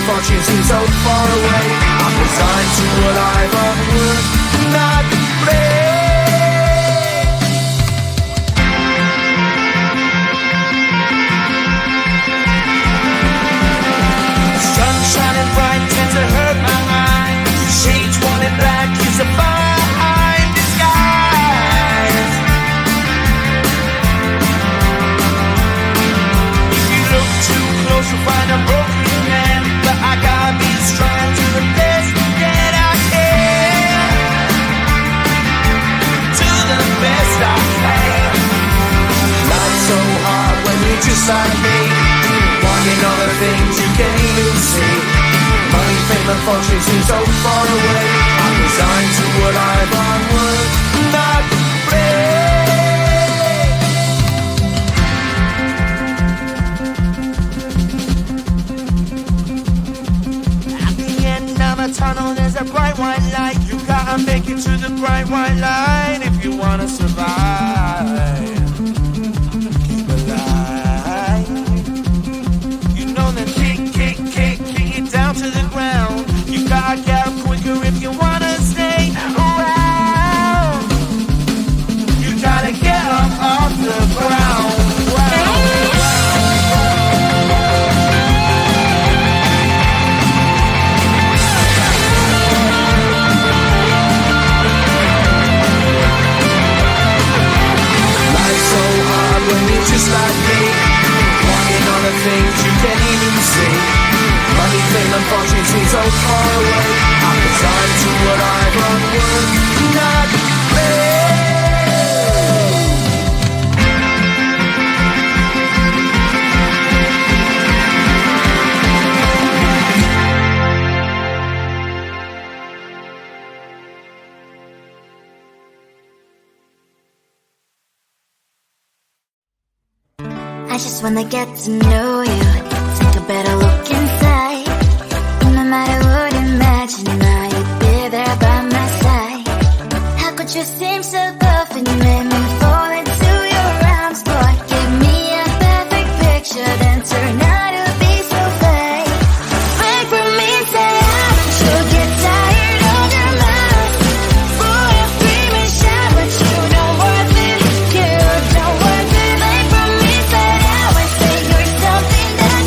and fortune seem so far away. I'm resigned to what I've unworked, not brave. Sun shining bright tends to hurt my mind. Shades worn in black is a fine disguise. If you look too close you'll find a broken man, but I gotta be strong to the best that I can. To the best I can. Life's so hard when you're just like me, wanting all the things you can't even see. Money, fame and fortune seem so far away. I'm resigned to what I've unworked, not brave. At the end of a tunnel there's a bright white light. You gotta make it to the bright white light if you wanna survive. Keep alive. You know that kick it down to the ground. You gotta get up quicker if you wanna stay around. You gotta get up off the ground. Life's so hard when you're just like me, wanting all the things you can't even see. Money, fame and fortune seem so far away. I'm resigned to what I've unworked, not I just wanna get to know you, take a better look inside. No matter what, imagine now you'd be there by my side. How could you seem so tough and you made me fall into your arms? Boy, give me a perfect picture, then turn out to be so fake. Break from me, say I should get tired of your lies. Boy, I scream and shout, but you don't worth it. You don't worth it. Break from me, say I would say you're something that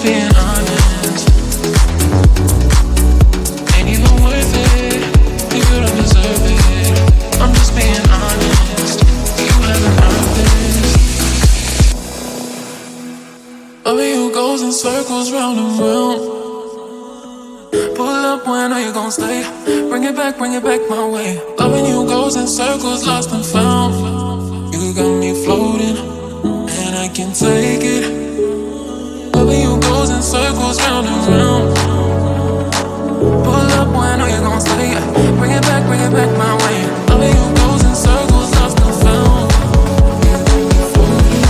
being honest. Ain't even worth it. You don't deserve it. I'm just being honest. You haven't earned this. Loving you goes in circles round and round. Pull up when are you gon' stay? Bring it back my way. Loving you goes in circles, lost and found. You got me floating, and I can take it. Loving you goes in circles round and round. Pull up when are you gon' stay? Bring it back my way. Loving you goes in circles, lost and found. You got me floating,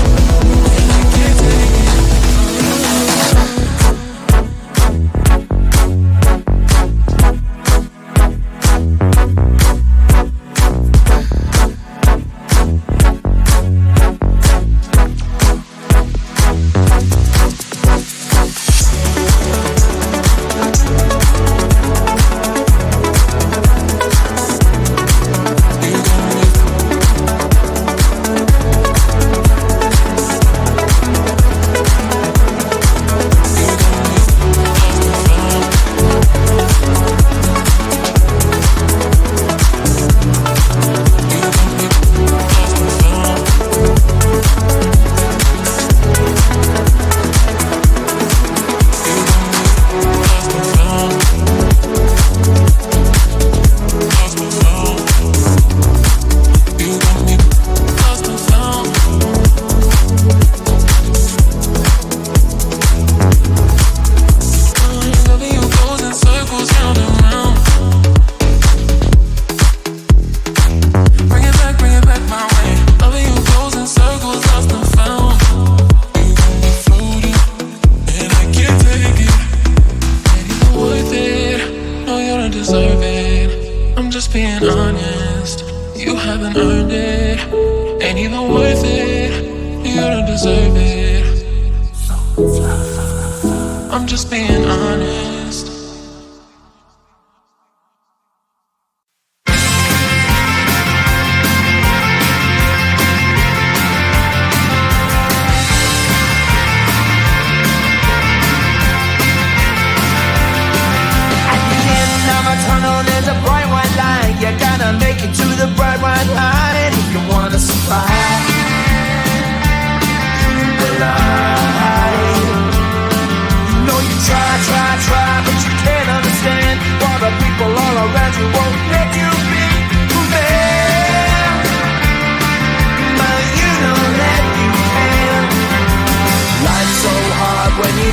and I can't take it.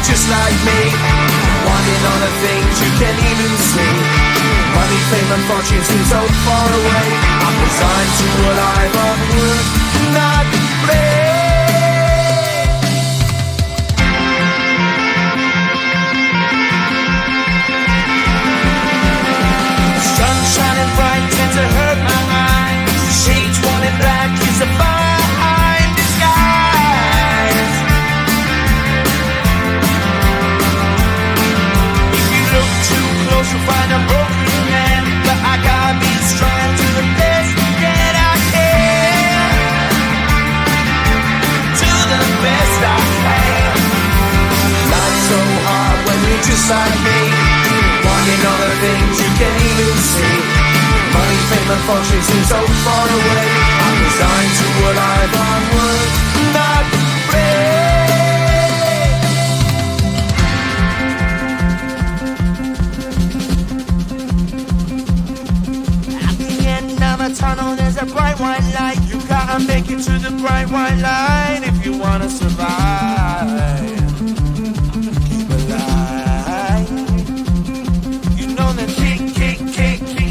Just like me, wanting all the things you can't even see. Money, fame and fortune seem so far away. I'm resigned to a life of work, not play. Sun shining bright tends to hurt my eyes. Shades worn in black is a fine disguise. You'll find a broken man, but I gotta be strong to the best that I can. To the best I can. Life's so hard when you're just like me, wanting all the things you can't even see. Money, fame and fortune seem so far away. I'm resigned to a life on work, not play. Tunnel, there's a bright white light. You gotta make it to the bright white light if you wanna survive. Keep alive. You know that kick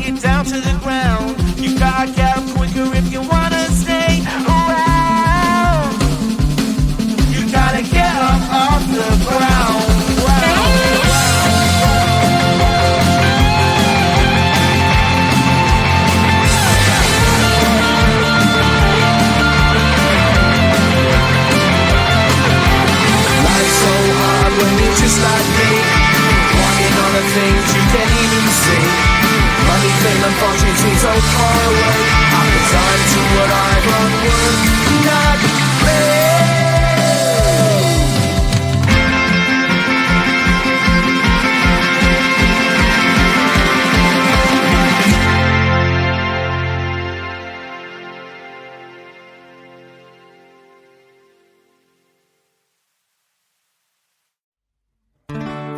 it down to the ground. You gotta get up quicker if you wanna stay around. You gotta get up off the ground. Just like me, wanting all the things you can't even see. Money, fame and fortune seem so far away. I'm resigned to what I've unworked, not play.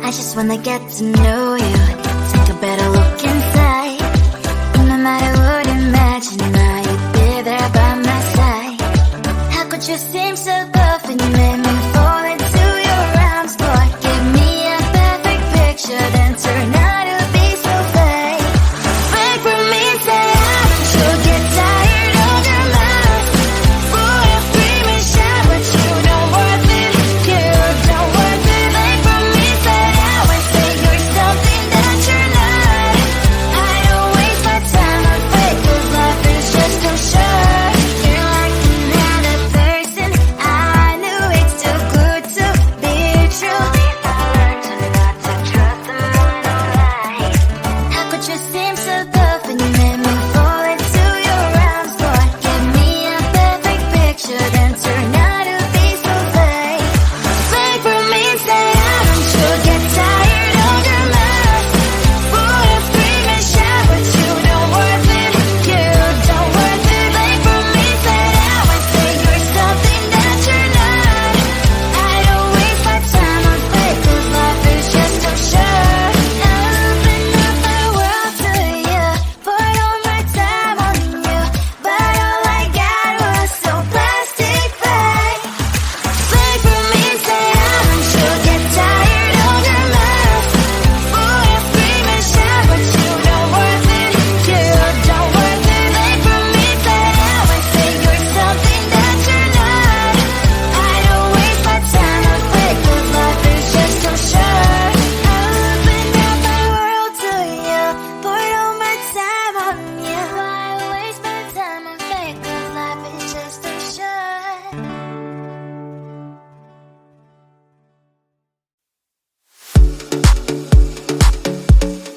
I just wanna get to know you, take a better look inside. No matter what, imagine now you'd be there by my side. How could you seem so good when you made me fall into your arms? Boy, give me a perfect picture, then turn out to be so fake. Fake for me, say I don't you get tired of your mouth. Full of scream and shout, but you don't worth it. You don't worth it. Fake for me, say I would say you're something that you're not. I don't waste my time on fake, 'cause life is just too short. You're like another person. I knew it's too good to be true. I learned to not to trust them when I lie. How could you seem so good when you made me fall into your arms? Boy, give me a perfect picture, then turn out to be so fake. Fake for me, say I don't you get tired of your mouth. Full of scream and shout, but you don't worth it. You don't worth it. Fake for me, say I would say you're something that you're not. I don't waste my time on fake, 'cause life is just too short. I open up my world to you, poured all my time on you, but all I got was so plastic fake. Fake for me, say I don't you get tired of your mouth. Full of scream and shout, but you don't worth it. You don't worth it. Fake for me, say I would say you're something that you're not. I don't waste my time on fake, 'cause life is just too short. I opened up my world to you, poured all my time on you. Why waste my time on fake, 'cause life is just too short.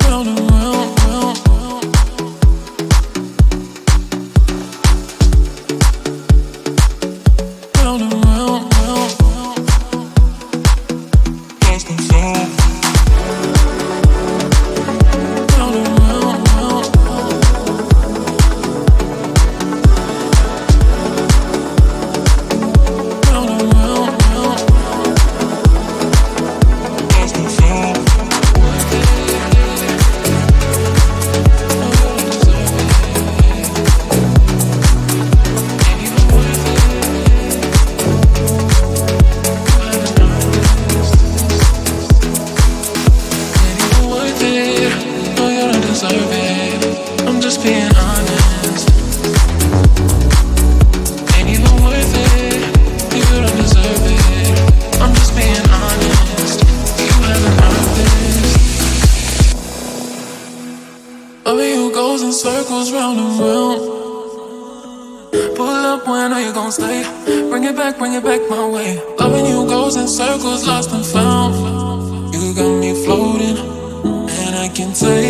Round and round, round, round. Round and round, round, round. Lost and found. Round and round, round, round. Round and round, round, round. Lost and found. Worth it. No, you don't deserve it. I'm just being honest. Ain't even worth it. You don't deserve it. I'm just being honest. You haven't earned this. Loving you goes in circles round and round. Pull up when I know you gon' stay. Bring it back my way. Loving you goes in circles, lost and found. You got me floating, and I can take